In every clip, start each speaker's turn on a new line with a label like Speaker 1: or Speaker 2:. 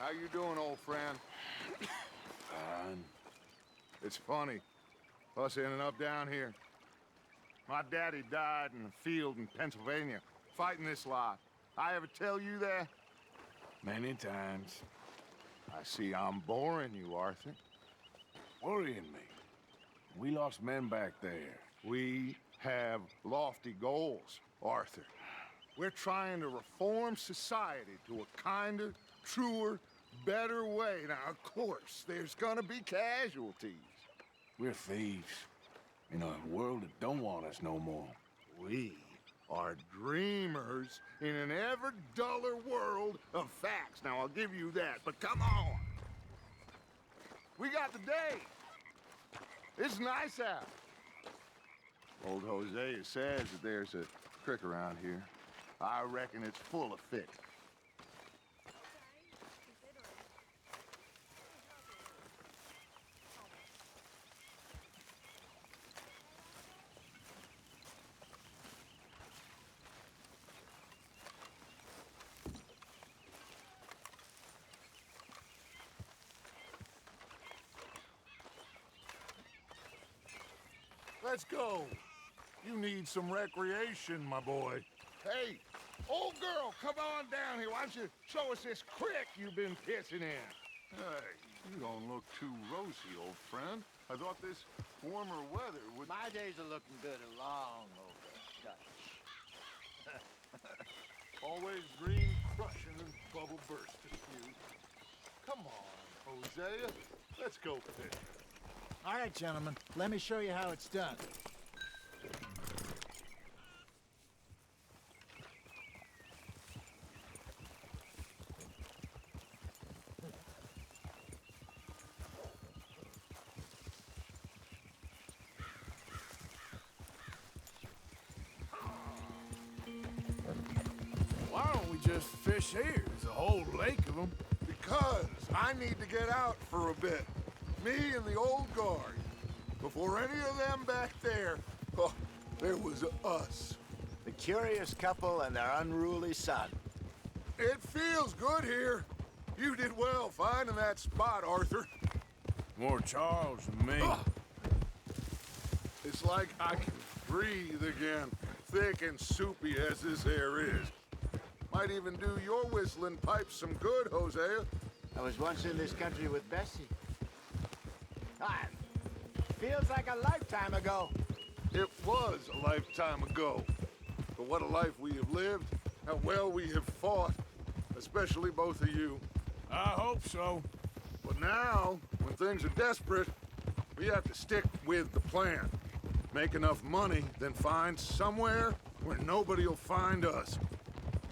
Speaker 1: How you doing, old friend?
Speaker 2: Fine.
Speaker 1: It's funny, us ending up down here. My daddy died in a field in Pennsylvania, fighting this lot. I ever tell you that?
Speaker 2: Many times.
Speaker 1: I see I'm boring you, Arthur.
Speaker 2: Worrying me. We lost men back there.
Speaker 1: We have lofty goals, Arthur. We're trying to reform society to a kinder, truer, better way. Now, of course, there's gonna be casualties.
Speaker 2: We're thieves. In a world that don't want us no more.
Speaker 1: We are dreamers in an ever duller world of facts. Now, I'll give you that, but come on. We got the day. It's nice out. Old Hosea says that there's a creek around here. I reckon it's full of fish. Let's go. You need some recreation, my boy. Hey, old girl, come on down here. Why don't you show us this creek you've been pissing in?
Speaker 3: Hey, you don't look too rosy, old friend. I thought this warmer weather would...
Speaker 4: My days are looking good along over Dutch.
Speaker 3: Always green crushing and bubble bursting you. Come on, Hosea. Let's go fish.
Speaker 5: All right, gentlemen, let me show you how it's done.
Speaker 2: Why don't we just fish here? There's a whole lake of them.
Speaker 1: Because I need to get out for a bit. Me and the old guard. Before any of them back there, oh, there was us.
Speaker 4: The curious couple and their unruly son.
Speaker 1: It feels good here. You did well finding that spot, Arthur.
Speaker 2: More Charles than me.
Speaker 1: It's like I can breathe again, thick and soupy as this air is. Might even do your whistling pipes some good, Hosea.
Speaker 4: I was once in this country with Bessie. Ah, feels like a lifetime ago.
Speaker 1: It was a lifetime ago. But what a life we have lived, how well we have fought, especially both of you.
Speaker 2: I hope so.
Speaker 1: But now, when things are desperate, we have to stick with the plan. Make enough money, then find somewhere where nobody will find us.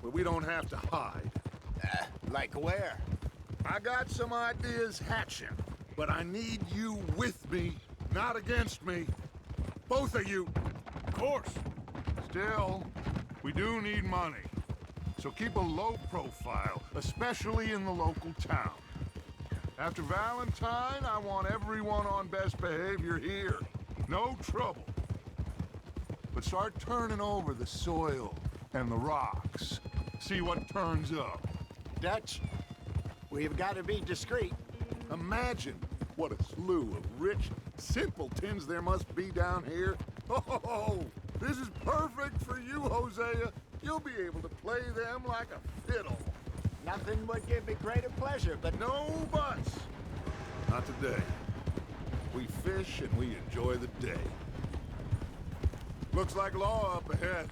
Speaker 1: Where we don't have to hide.
Speaker 4: Like where?
Speaker 1: I got some ideas hatching, but I need you with me, not against me. Both of you.
Speaker 2: Of course.
Speaker 1: Still, we do need money. So keep a low profile, especially in the local town. After Valentine, I want everyone on best behavior here. No trouble. But start turning over the soil and the rocks. See what turns up.
Speaker 4: Dutch, we've got to be discreet.
Speaker 1: Imagine what a slew of rich simpletons there must be down here. Oh, this is perfect for you, Hosea. You'll be able to play them like a fiddle.
Speaker 4: Nothing would give me greater pleasure, but
Speaker 1: No buts. Not today. We fish and we enjoy the day. Looks like law up ahead.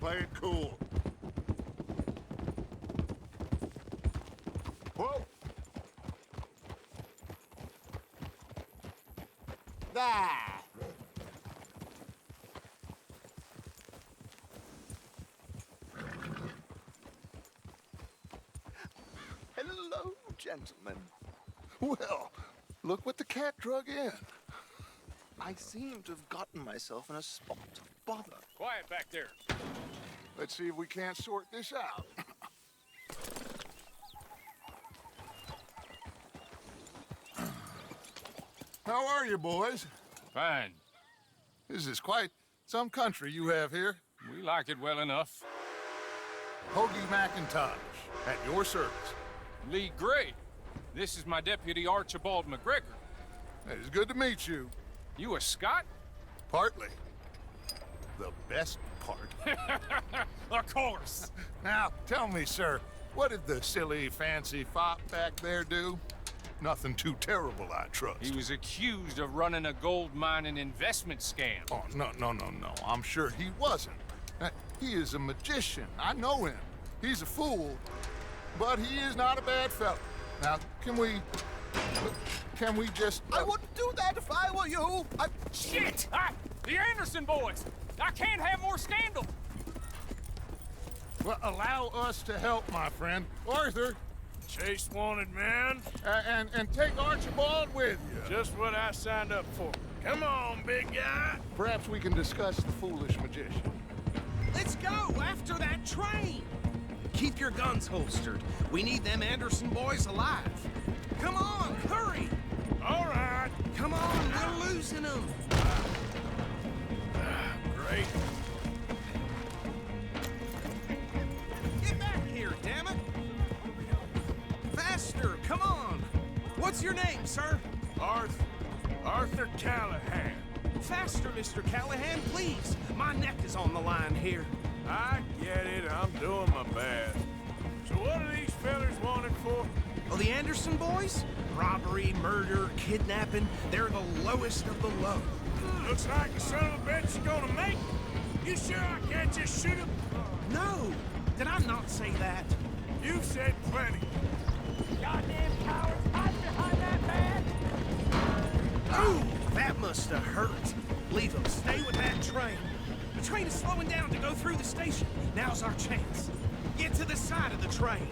Speaker 1: Play it cool. Whoa!
Speaker 4: there.
Speaker 1: Hello, gentlemen. Well, look what the cat drug in. I seem to have gotten myself in a spot of bother.
Speaker 6: Quiet back there.
Speaker 1: Let's see if we can't sort this out. How are you, boys?
Speaker 6: Fine.
Speaker 1: This is quite some country you have here.
Speaker 6: We like it well enough.
Speaker 1: Hoagie McIntosh, at your service.
Speaker 6: Lee Gray. This is my deputy Archibald McGregor.
Speaker 1: It's good to meet you.
Speaker 6: You a Scot?
Speaker 1: Partly. The best part.
Speaker 6: Of course.
Speaker 1: Now, tell me, sir, what did the silly, fancy fop back there do? Nothing too terrible, I trust.
Speaker 6: He was accused of running a gold mining investment scam.
Speaker 1: Oh, no. I'm sure he wasn't. He is a magician. I know him. He's a fool, but he is not a bad fellow. Now, can we just...
Speaker 7: I wouldn't do that if I were you.
Speaker 6: Shit! The Anderson boys! I can't have more scandal!
Speaker 1: Well, allow us to help, my friend. Arthur,
Speaker 8: Chase wanted man.
Speaker 1: and take Archibald with you.
Speaker 8: Just what I signed up for. Come on, big guy.
Speaker 1: Perhaps we can discuss the foolish magician.
Speaker 7: Let's go after that train. Keep your guns holstered. We need them Anderson boys alive. Come on, hurry.
Speaker 8: All right.
Speaker 7: Come on, we're losing them.
Speaker 8: Great.
Speaker 7: Get back here, damn it. Faster, come on. What's your name, sir?
Speaker 8: Arthur Callahan.
Speaker 7: Faster, Mr. Callahan, please. My neck is on the line here.
Speaker 8: I get it. I'm doing my best. So what are these fellers wanted for?
Speaker 7: Oh, the Anderson boys? Robbery, murder, kidnapping. They're the lowest of the low.
Speaker 8: Looks like the son of a bitch is gonna make it. You sure I can't just shoot him?
Speaker 7: No! Did I not say that?
Speaker 8: You've said plenty.
Speaker 9: Goddamn cowards, hide behind that man!
Speaker 7: Ooh, that must have hurt. Leave them. Stay with that train. The train is slowing down to go through the station. Now's our chance. Get to the side of the train.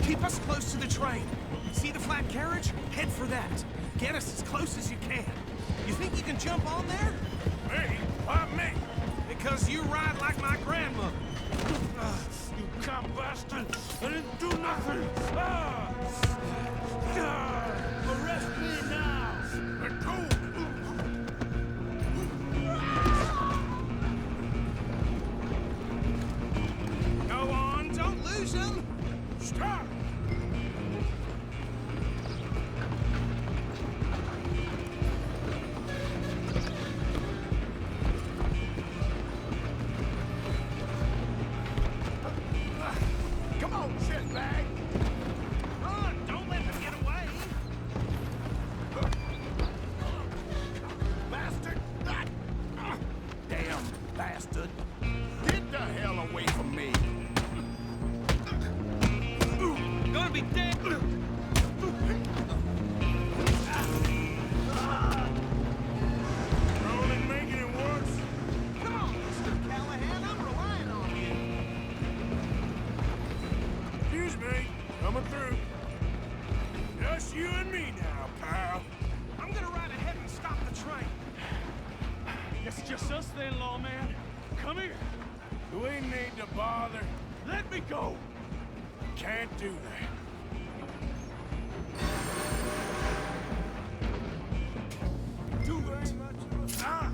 Speaker 7: Keep us close to the train. See the flat carriage? Head for that. Get us as close as you can. You think you can jump on there?
Speaker 8: Me? Why me?
Speaker 7: Because you ride like my grandmother.
Speaker 8: You cop bastard! I didn't do nothing! Arrest me now! Let go!
Speaker 7: Go on, don't lose him!
Speaker 8: Stop!
Speaker 1: Come on, shitbag!
Speaker 7: Run! Don't let them get away!
Speaker 1: Bastard! Damn bastard! Get the hell away from me!
Speaker 7: Gonna be dead!
Speaker 8: Rolling making it worse.
Speaker 7: Come on, Mr. Callahan, I'm relying on you.
Speaker 8: Excuse me. Coming through. Just you and me now, pal.
Speaker 7: I'm gonna ride ahead and stop the train.
Speaker 8: It's just us then, lawman. Come here. Do we need to bother? Let me go. Can't do that. Do it. Ah.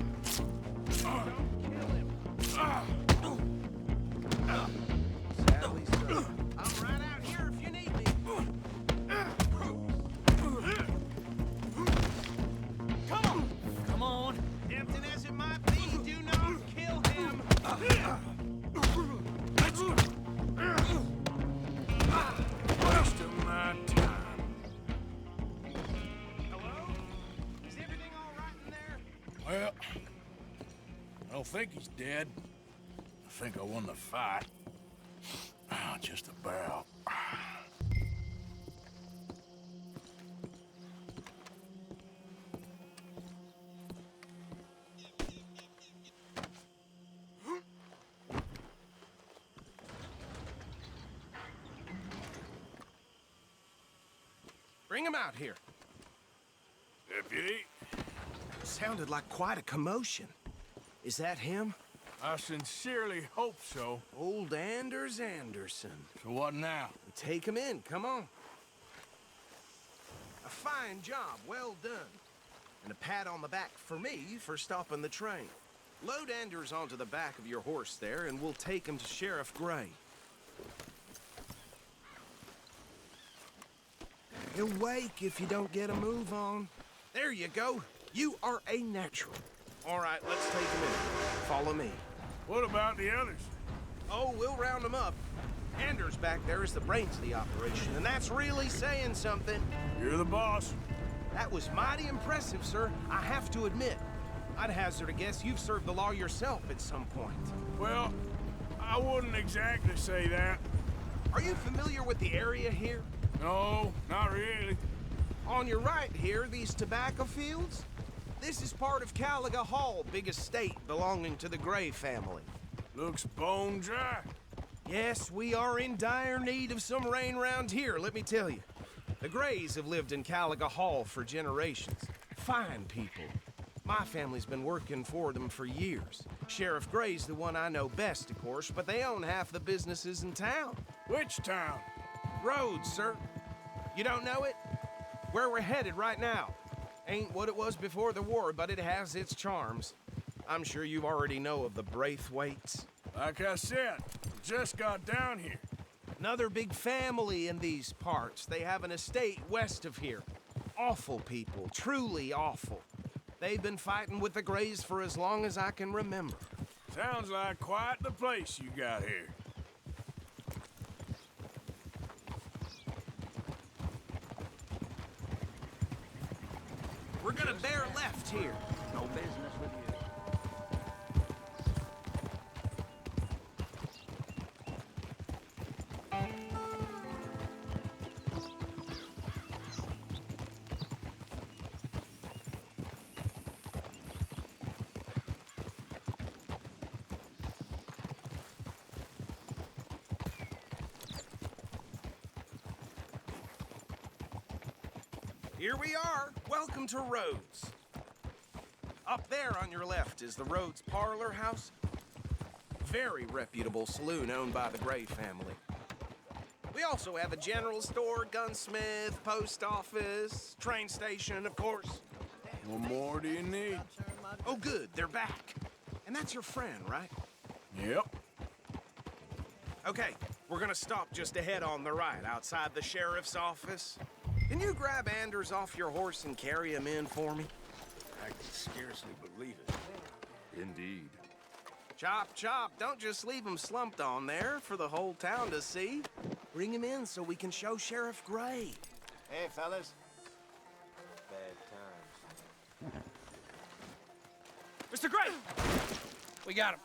Speaker 7: I'm right out here if you need me. Come on! Come on! Tempting as it might be, do not kill him!
Speaker 8: Waste of my time.
Speaker 7: Hello? Is everything all right in there?
Speaker 2: Well, I don't think he's dead. I think I won the fight. Just about.
Speaker 7: Bring him out here.
Speaker 8: Deputy,
Speaker 7: Sounded like quite a commotion. Is that him?
Speaker 8: I sincerely hope so.
Speaker 7: Old Anders Anderson.
Speaker 2: So what now?
Speaker 7: Take him in, come on. A fine job, well done. And a pat on the back for me for stopping the train. Load Anders onto the back of your horse there, and we'll take him to Sheriff Gray. He'll wake if you don't get a move on. There you go. You are a natural. All right, let's take him in. Follow me.
Speaker 2: What about the others?
Speaker 7: Oh, we'll round them up. Anders back there is the brains of the operation, and that's really saying something.
Speaker 2: You're the boss.
Speaker 7: That was mighty impressive, sir. I have to admit. I'd hazard a guess you've served the law yourself at some point.
Speaker 2: Well, I wouldn't exactly say that.
Speaker 7: Are you familiar with the area here?
Speaker 2: No, not really.
Speaker 7: On your right here, these tobacco fields? This is part of Caliga Hall, big estate belonging to the Gray family.
Speaker 2: Looks bone dry.
Speaker 7: Yes, we are in dire need of some rain round here, let me tell you. The Grays have lived in Caliga Hall for generations. Fine people. My family's been working for them for years. Sheriff Gray's the one I know best, of course, but they own half the businesses in town.
Speaker 2: Which town?
Speaker 7: Rhodes, sir. You don't know it? Where we're headed right now. Ain't what it was before the war, but it has its charms. I'm sure you already know of the Braithwaites.
Speaker 2: Like I said, just got down here.
Speaker 7: Another big family in these parts. They have an estate west of here. Awful people, truly awful. They've been fighting with the Grays for as long as I can remember.
Speaker 2: Sounds like quite the place you got here.
Speaker 7: We're gonna bear left here.
Speaker 9: No business with you.
Speaker 7: Here we are. Welcome to Rhodes. Up there on your left is the Rhodes Parlor House. Very reputable saloon owned by the Gray family. We also have a general store, gunsmith, post office, train station, of course.
Speaker 2: What more do you need?
Speaker 7: Oh, good, they're back. And that's your friend, right?
Speaker 2: Yep.
Speaker 7: Okay, we're gonna stop just ahead on the right, outside the sheriff's office. Can you grab Anders off your horse and carry him in for me?
Speaker 2: I can scarcely believe it.
Speaker 1: Indeed.
Speaker 7: Chop, chop. Don't just leave him slumped on there for the whole town to see. Bring him in so we can show Sheriff Gray.
Speaker 4: Hey, fellas. Bad times.
Speaker 6: Mr. Gray! We got him.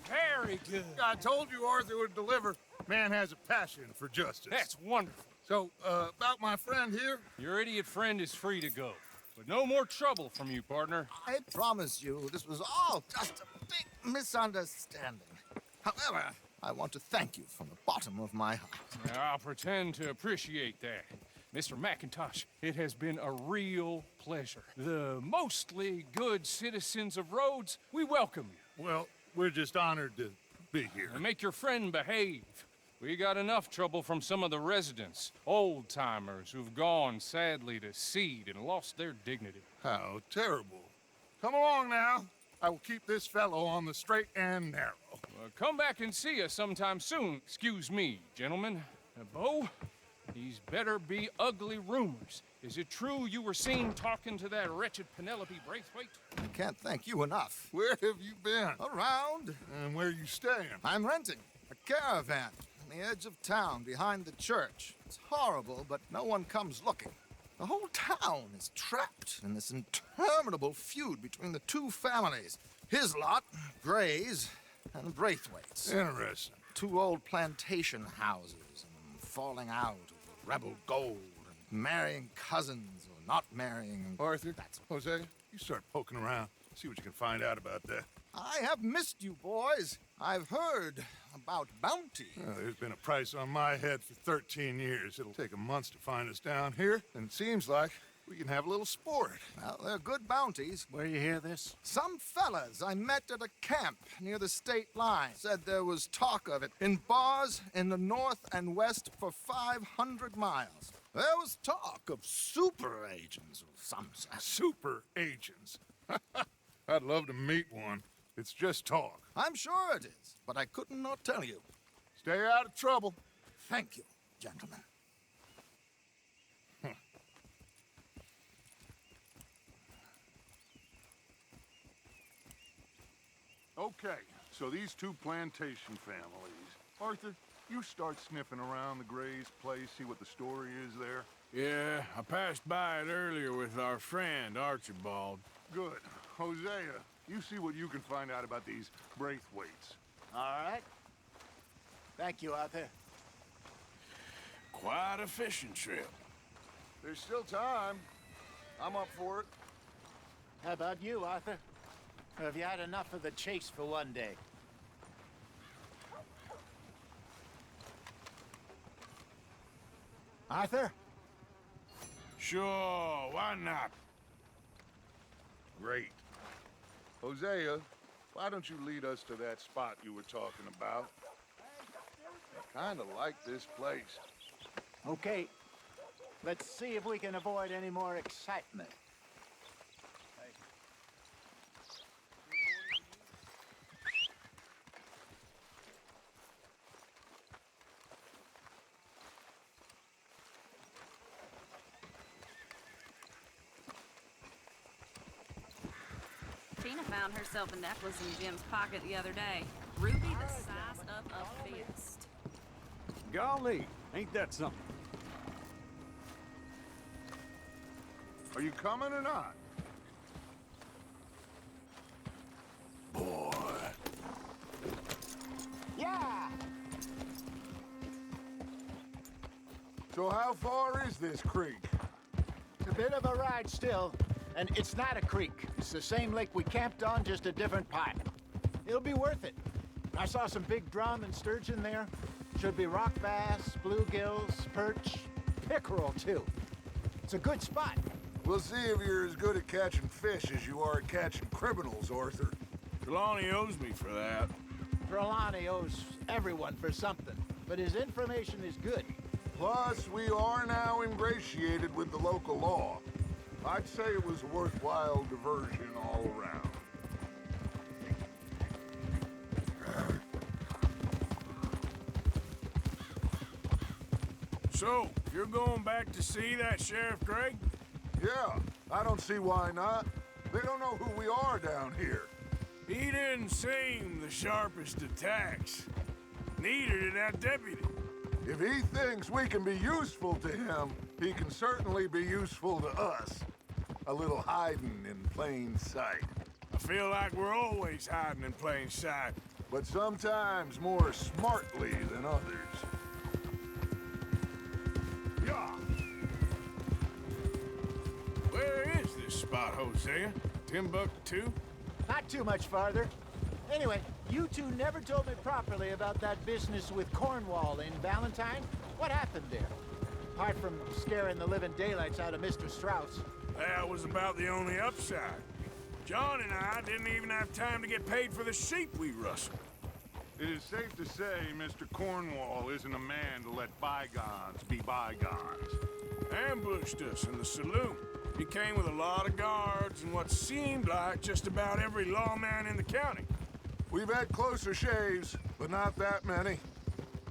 Speaker 6: Very good.
Speaker 1: I told you Arthur would deliver. Man has a passion for justice.
Speaker 6: That's wonderful.
Speaker 1: So, about my friend here?
Speaker 6: Your idiot friend is free to go. But no more trouble from you, partner.
Speaker 5: I promise you, this was all just a big misunderstanding. However, I want to thank you from the bottom of my heart.
Speaker 6: I'll pretend to appreciate that. Mr. McIntosh, it has been a real pleasure. The mostly good citizens of Rhodes, we welcome you.
Speaker 1: Well, we're just honored to be here.
Speaker 6: And make your friend behave. We got enough trouble from some of the residents, old-timers who've gone, sadly, to seed and lost their dignity.
Speaker 1: How terrible. Come along now. I will keep this fellow on the straight and narrow.
Speaker 6: Come back and see us sometime soon. Excuse me, gentlemen. Bo, these better be ugly rumors. Is it true you were seen talking to that wretched Penelope Braithwaite?
Speaker 5: I can't thank you enough.
Speaker 1: Where have you been?
Speaker 5: Around,
Speaker 1: And where you staying?
Speaker 5: I'm renting a caravan on the edge of town behind the church. It's horrible, but no one comes looking. The whole town is trapped in this interminable feud between the two families. His lot, Gray's, and Braithwaite's.
Speaker 1: Interesting.
Speaker 5: Two old plantation houses and falling out over rebel gold and marrying cousins or not marrying.
Speaker 1: Arthur, Jose, you start poking around. See what you can find out about that.
Speaker 5: I have missed you, boys. I've heard about bounty.
Speaker 1: Well, there's been a price on my head for 13 years. It'll take a month to find us down here, and it seems like we can have a little sport.
Speaker 5: Well, they're good bounties.
Speaker 8: Where you hear this?
Speaker 5: Some fellas I met at a camp near the state line said there was talk of it in bars in the north and west for 500 miles. There was talk of super agents of some sort.
Speaker 1: Super agents. I'd love to meet one. It's just talk.
Speaker 5: I'm sure it is, but I could not tell you.
Speaker 1: Stay out of trouble.
Speaker 5: Thank you, gentlemen.
Speaker 1: Okay, so these two plantation families. Arthur, you start sniffing around the Gray's place, see what the story is there.
Speaker 2: Yeah, I passed by it earlier with our friend, Archibald.
Speaker 1: Good. Hosea, you see what you can find out about these Braithwaites.
Speaker 4: All right. Thank you, Arthur.
Speaker 2: Quite a fishing trip.
Speaker 1: There's still time. I'm up for it.
Speaker 4: How about you, Arthur? Or have you had enough of the chase for one day? Arthur?
Speaker 2: Sure, why not?
Speaker 1: Great. Hosea, why don't you lead us to that spot you were talking about? I kind of like this place.
Speaker 4: Okay. Let's see if we can avoid any more excitement.
Speaker 10: Tina found herself a necklace in Jim's pocket the other day. Ruby the size of a fist.
Speaker 8: Golly, ain't that something?
Speaker 1: Are you coming or not?
Speaker 2: Boy.
Speaker 4: Yeah!
Speaker 1: So how far is this creek?
Speaker 4: It's a bit of a ride still, and it's not a creek. It's the same lake we camped on, just a different part. It'll be worth it. I saw some big drum and sturgeon there. Should be rock bass, bluegills, perch, pickerel too. It's a good spot.
Speaker 1: We'll see if you're as good at catching fish as you are at catching criminals, Arthur.
Speaker 2: Trelawney owes me for that.
Speaker 4: Trelawney owes everyone for something, but his information is good.
Speaker 1: Plus, we are now ingratiated with the local law. I'd say it was a worthwhile diversion all around.
Speaker 2: So, you're going back to see that Sheriff Gray?
Speaker 1: Yeah, I don't see why not. They don't know who we are down here.
Speaker 2: He didn't seem the sharpest attacks. Neither did that deputy.
Speaker 1: If he thinks we can be useful to him, he can certainly be useful to us. A little hiding in plain sight.
Speaker 2: I feel like we're always hiding in plain sight.
Speaker 1: But sometimes more smartly than others. Yeah.
Speaker 2: Where is this spot, Hosea? Timbuktu?
Speaker 4: Not too much farther. Anyway, you two never told me properly about that business with Cornwall in Valentine. What happened there? Apart from scaring the living daylights out of Mr. Strauss.
Speaker 2: That was about the only upside. John and I didn't even have time to get paid for the sheep we rustled.
Speaker 1: It is safe to say Mr. Cornwall isn't a man to let bygones be bygones.
Speaker 2: Ambushed us in the saloon. He came with a lot of guards and what seemed like just about every lawman in the county.
Speaker 1: We've had closer shaves, but not that many.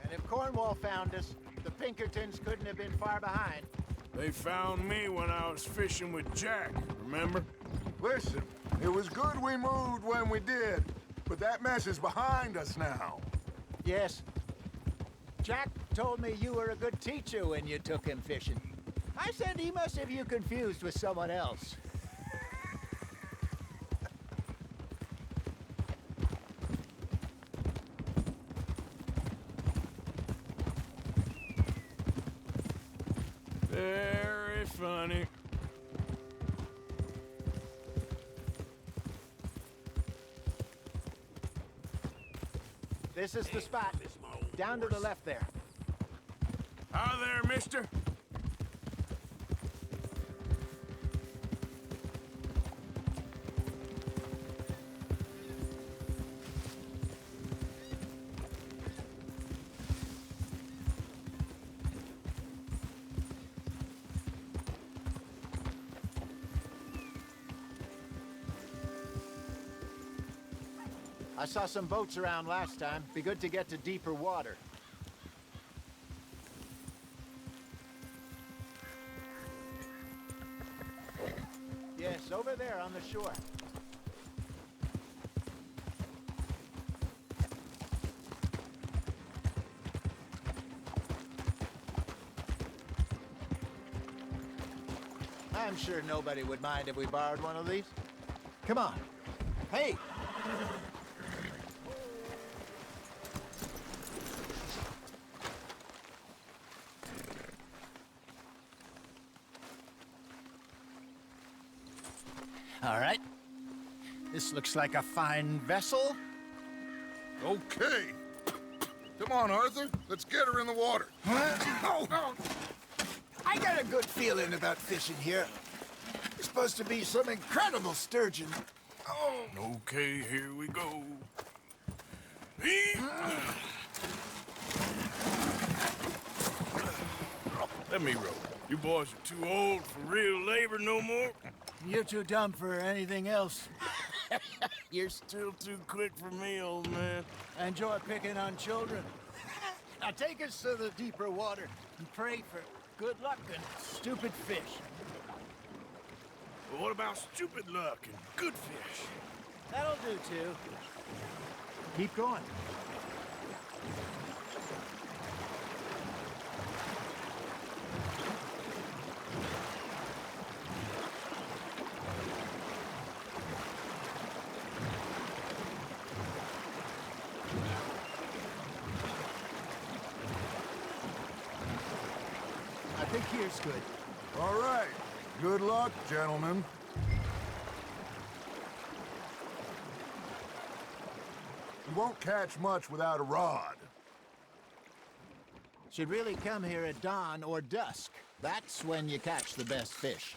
Speaker 4: And if Cornwall found us, the Pinkertons couldn't have been far behind.
Speaker 2: They found me when I was fishing with Jack, remember?
Speaker 1: Listen, it was good we moved when we did, but that mess is behind us now.
Speaker 4: Yes. Jack told me you were a good teacher when you took him fishing. I said he must have you confused with someone else.
Speaker 2: Very funny.
Speaker 4: This is the spot. Down to the left there.
Speaker 2: Hi there, mister.
Speaker 4: I saw some boats around last time. Be good to get to deeper water. Yes, over there on the shore. I'm sure nobody would mind if we borrowed one of these. Come on. Hey! All right. This looks like a fine vessel.
Speaker 1: Okay. Come on, Arthur. Let's get her in the water.
Speaker 4: Oh. I got a good feeling about fishing here. It's supposed to be some incredible sturgeon. Oh.
Speaker 2: Okay, here we go. Let me row. You boys are too old for real labor no more.
Speaker 4: You're too dumb for anything else.
Speaker 2: You're still too quick for me, old man.
Speaker 4: I enjoy picking on children. Now take us to the deeper water and pray for good luck and stupid fish.
Speaker 2: But what about stupid luck and good fish?
Speaker 4: That'll do, too. Keep going. I think here's good.
Speaker 1: All right. Good luck, gentlemen. You won't catch much without a rod.
Speaker 4: Should really come here at dawn or dusk. That's when you catch the best fish.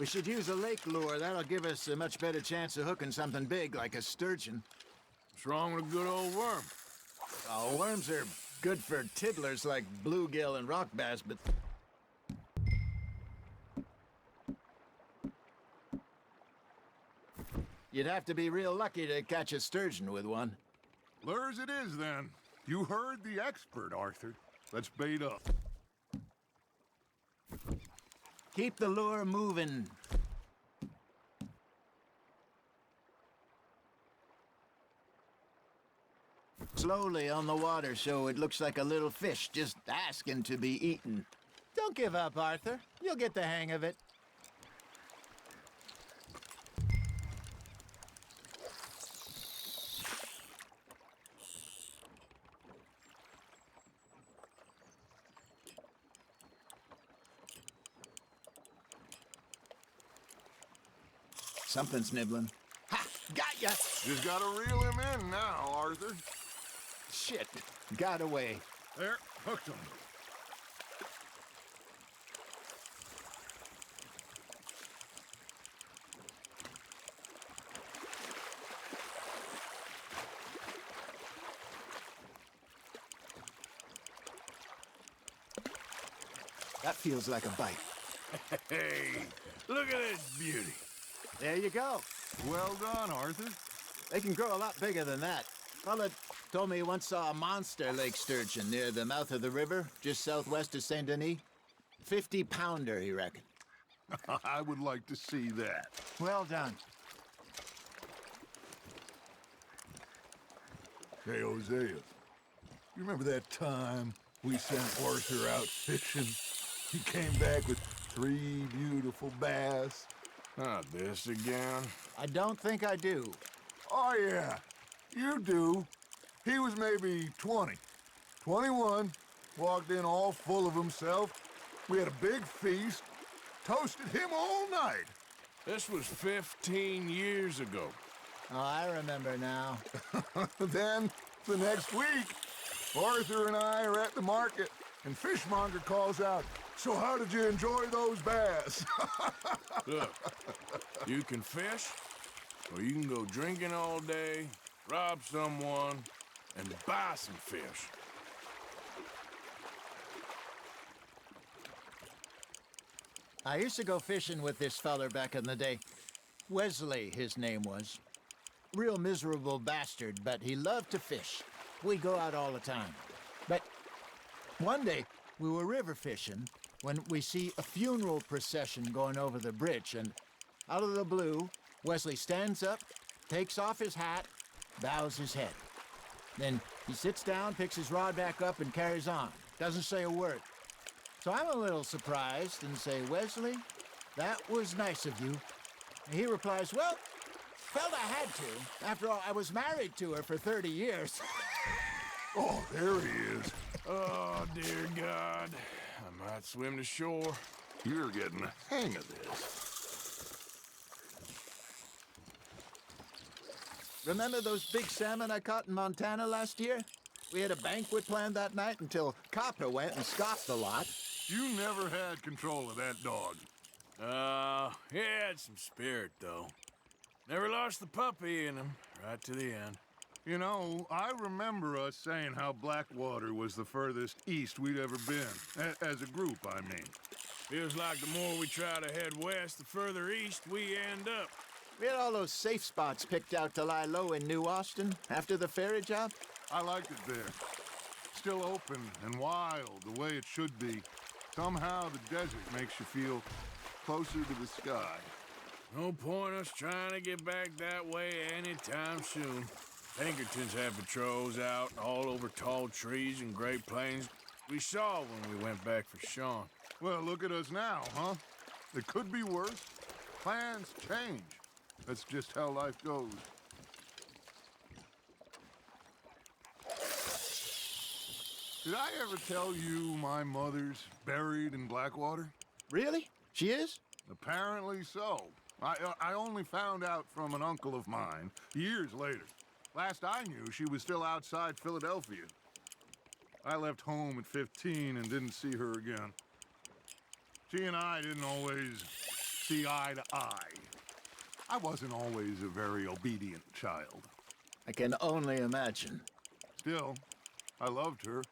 Speaker 4: We should use a lake lure. That'll give us a much better chance of hooking something big like a sturgeon.
Speaker 2: What's wrong with a good old worm?
Speaker 4: Oh, worms are good for tiddlers like bluegill and rock bass, but... You'd have to be real lucky to catch a sturgeon with one.
Speaker 1: Lures it is, then. You heard the expert, Arthur. Let's bait up.
Speaker 4: Keep the lure moving. Slowly on the water so it looks like a little fish just asking to be eaten. Don't give up, Arthur. You'll get the hang of it. Something's nibbling. Ha! Got ya!
Speaker 1: Just gotta reel him in now, Arthur.
Speaker 4: Shit. Got away.
Speaker 1: There, hooked him.
Speaker 4: That feels like a bite.
Speaker 2: Hey, look at this beauty.
Speaker 4: There you go.
Speaker 1: Well done, Arthur.
Speaker 4: They can grow a lot bigger than that. Fella told me he once saw a monster lake sturgeon near the mouth of the river, just southwest of Saint Denis. 50-pounder, he reckoned.
Speaker 1: I would like to see that.
Speaker 4: Well done.
Speaker 1: Hey, Hosea, you remember that time we sent Arthur out fishing? He came back with 3 beautiful bass.
Speaker 2: Not this again.
Speaker 4: I don't think I do.
Speaker 1: Oh, yeah, you do. He was maybe 20, 21, walked in all full of himself. We had a big feast, toasted him all night.
Speaker 2: This was 15 years ago.
Speaker 4: Oh, I remember now.
Speaker 1: Then, the next week, Arthur and I are at the market, and Fishmonger calls out, "So how did you enjoy those bass?"
Speaker 2: Look, you can fish, or you can go drinking all day, rob someone, and buy some fish.
Speaker 4: I used to go fishing with this feller back in the day. Wesley, his name was. real miserable bastard, but he loved to fish. We go out all the time. But one day, we were river fishing when we see a funeral procession going over the bridge, and out of the blue, Wesley stands up, takes off his hat, bows his head. Then he sits down, picks his rod back up, and carries on. Doesn't say a word. So I'm a little surprised and say, Wesley, that was nice of you. And he replies, well, felt I had to. After all, I was married to her for 30 years.
Speaker 1: Oh, there he is.
Speaker 2: Oh, dear God. I might swim to shore.
Speaker 1: You're getting the hang of this.
Speaker 4: Remember those big salmon I caught in Montana last year? We had a banquet planned that night until Copper went and scoffed a lot.
Speaker 1: You never had control of that dog.
Speaker 2: He had some spirit, though. Never lost the puppy in him, right to the end.
Speaker 1: You know, I remember us saying how Blackwater was the furthest east we'd ever been. As a group, I mean.
Speaker 2: Feels like the more we try to head west, the further east we end up.
Speaker 4: We had all those safe spots picked out to lie low in New Austin after the ferry job.
Speaker 1: I liked it there. Still open and wild, the way it should be. Somehow the desert makes you feel closer to the sky.
Speaker 2: No point us trying to get back that way anytime soon. Pinkertons have patrols out all over tall trees and Great Plains. We saw when we went back for Sean.
Speaker 1: Well, look at us now, huh? It could be worse. Plans change. That's just how life goes. Did I ever tell you my mother's buried in Blackwater?
Speaker 4: Really? She is?
Speaker 1: Apparently so. I only found out from an uncle of mine years later. Last I knew, she was still outside Philadelphia. I left home at 15 and didn't see her again. She and I didn't always see eye to eye. I wasn't always a very obedient child.
Speaker 4: I can only imagine.
Speaker 1: Still, I loved her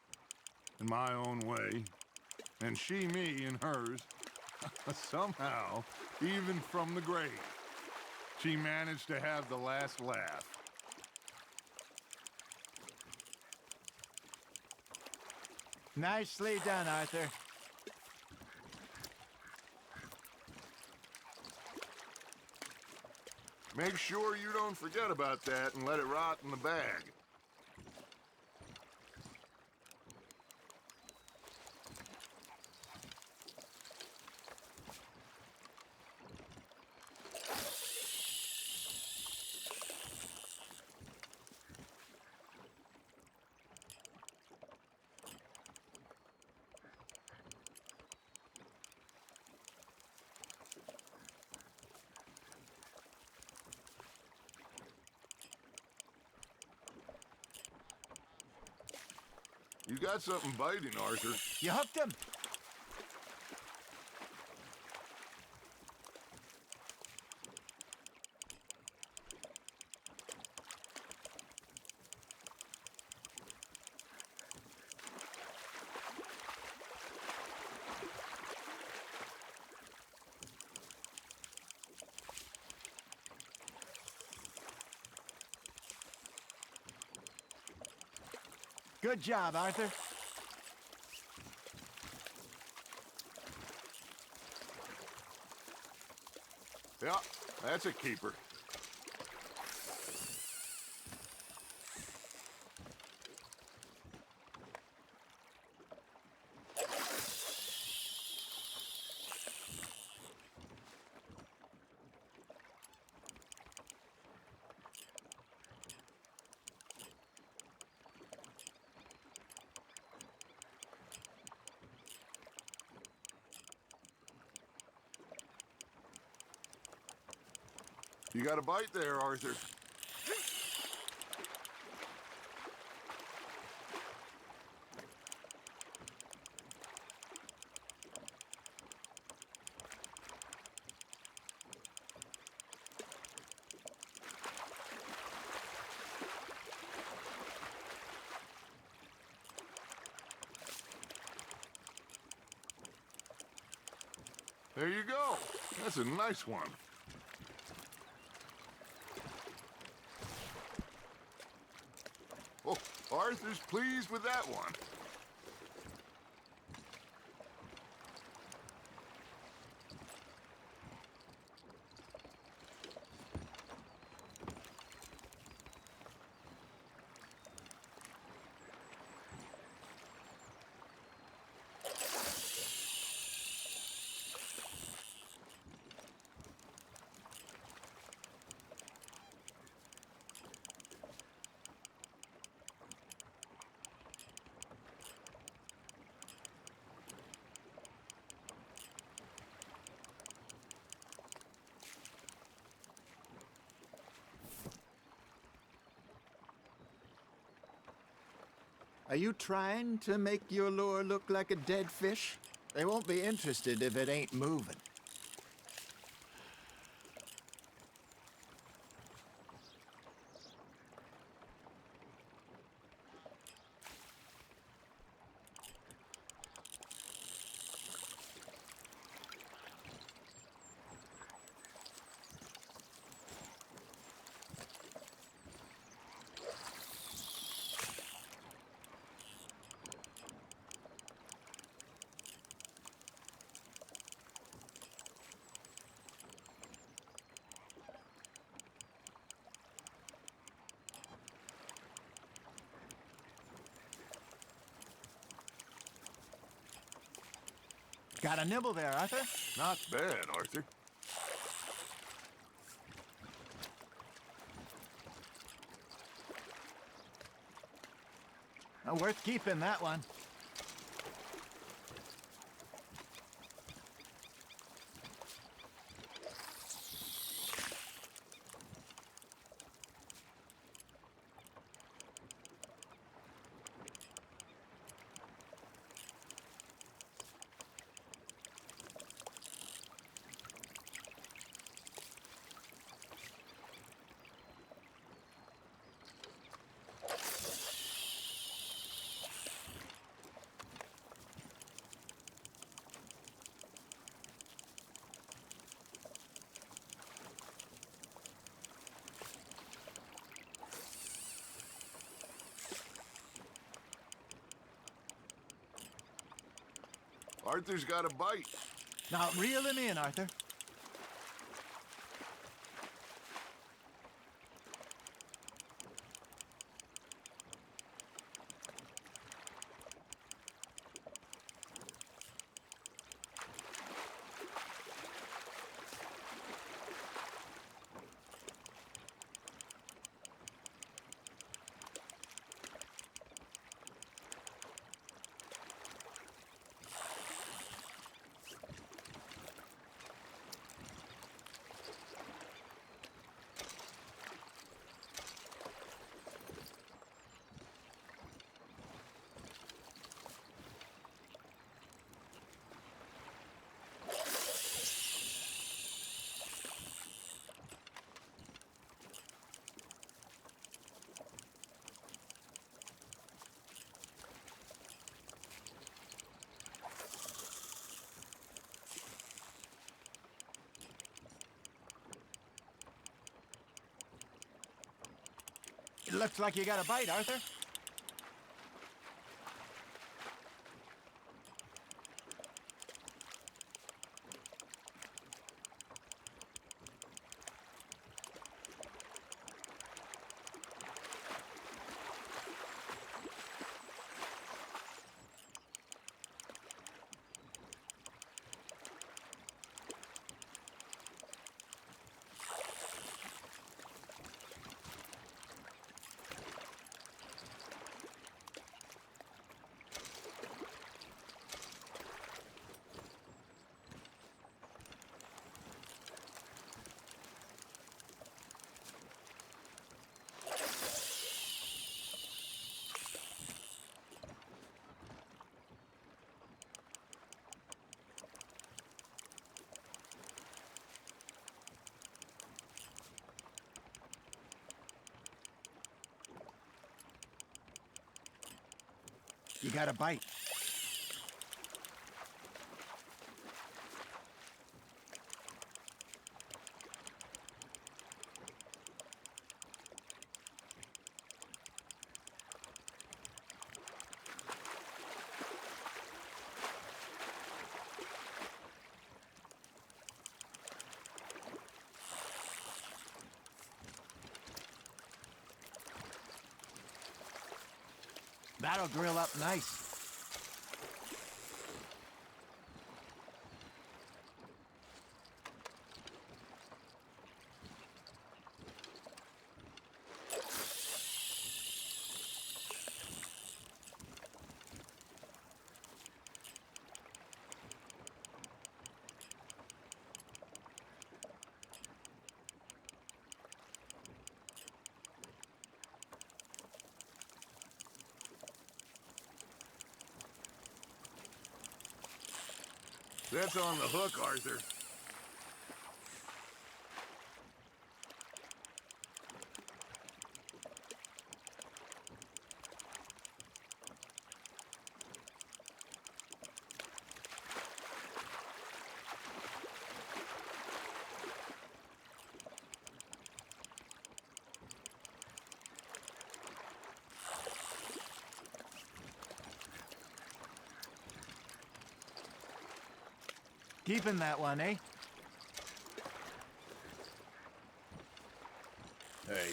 Speaker 1: in my own way, and she me in hers. Somehow, even from the grave, she managed to have the last laugh.
Speaker 4: Nicely done, Arthur.
Speaker 1: Make sure you don't forget about that and let it rot in the bag. You got something biting, Arthur.
Speaker 4: You hooked him. Good job, Arthur.
Speaker 1: Yeah, that's a keeper. You got a bite there, Arthur. There you go. That's a nice one. Arthur's pleased with that one.
Speaker 4: Are you trying to make your lure look like a dead fish? They won't be interested if it ain't moving. Got a nibble there, Arthur?
Speaker 1: Not bad, Arthur.
Speaker 4: Worth keeping, that one.
Speaker 1: Arthur's got a bite.
Speaker 4: Now reel him in, Arthur. It looks like you got a bite, Arthur. You got a bite. That'll grill up nice.
Speaker 1: That's on the hook, Arthur.
Speaker 4: Keeping that one, eh?
Speaker 2: Hey,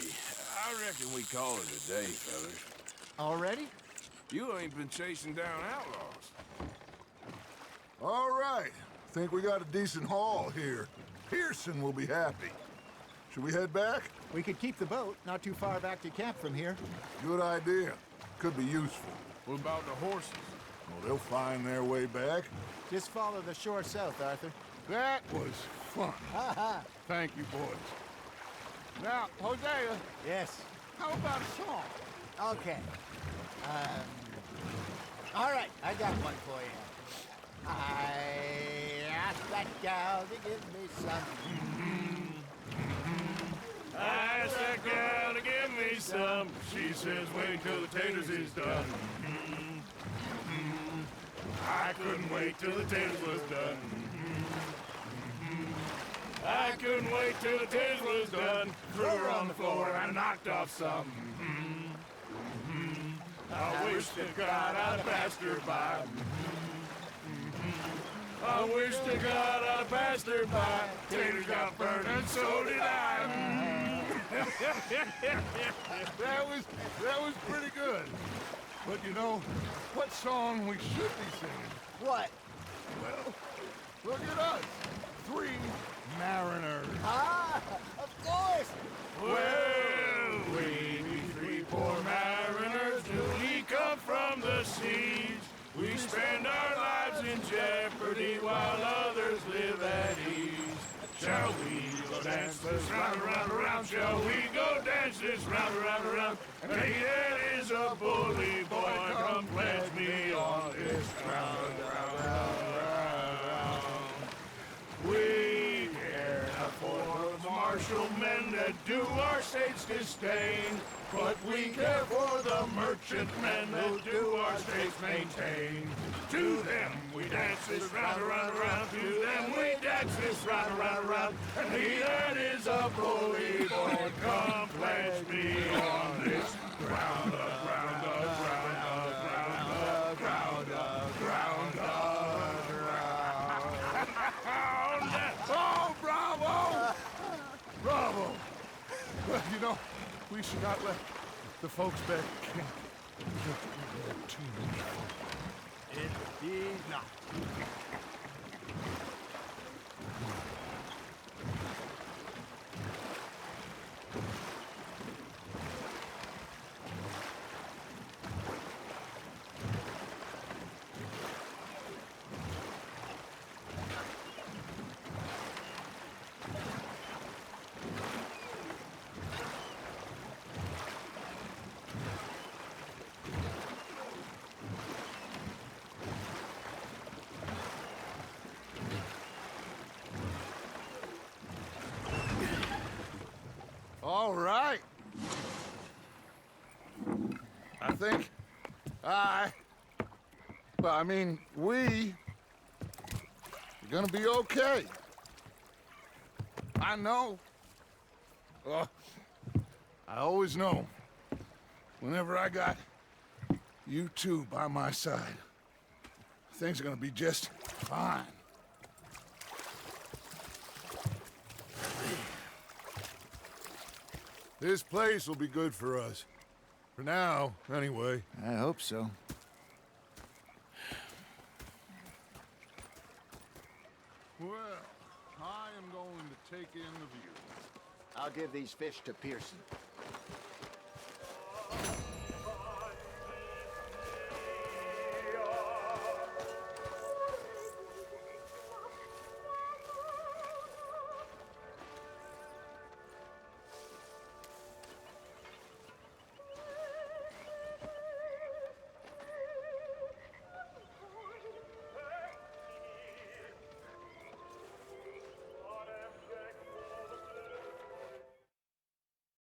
Speaker 2: I reckon we call it a day, fellas.
Speaker 4: Already?
Speaker 2: You ain't been chasing down outlaws.
Speaker 1: All right. Think we got a decent haul here. Pearson will be happy. Should we head back?
Speaker 4: We could keep the boat not too far back to camp from here.
Speaker 1: Good idea. Could be useful.
Speaker 2: What about the horses?
Speaker 1: Well, they'll find their way back.
Speaker 4: Just follow the shore south, Arthur.
Speaker 1: That was fun. Thank you, boys. Now, Hosea,
Speaker 4: Yes.
Speaker 1: how about a song?
Speaker 4: Okay. All right, I got one for you. I asked that gal to give me some.
Speaker 8: I asked that gal to give me some. She says, wait till the taters is done. I couldn't wait till the taters was done. I couldn't wait till the taters was done. Threw her on the floor and I knocked off some. I wish to God I'd have passed her by. I wish to God I'd have passed her by. Taters got burned and so did I.
Speaker 1: That was pretty good. But you know, what song we should be singing?
Speaker 4: What?
Speaker 1: Well, look at us. 3 mariners.
Speaker 4: Ah, of course.
Speaker 8: Well, we be 3 poor mariners, newly come from the seas. We spend our lives in jeopardy while others live at ease. Shall we go dance this round, around, around? Shall we go dance this round, around, around? Hey, that is a bully boy, come pledge me on this round, round, round, round. We care not for the martial men that do our state's disdain, but we care for the merchant men that do our states maintain. To them we dance this round, around, around. To them we dance this round, around, around. And he that is a bully boy, come pledge me on this ground, ground, ground, ground, ground, ground, ground.
Speaker 1: Oh, bravo! Bravo! Well, you know, we should not let the folks back at camp get too much fun.
Speaker 4: Indeed not.
Speaker 1: All right. I think we are gonna be okay. I know. I always know. Whenever I got you two by my side, things are gonna be just fine. This place will be good for us. For now, anyway.
Speaker 4: I hope so.
Speaker 1: Well, I am going to take in the view.
Speaker 4: I'll give these fish to Pearson.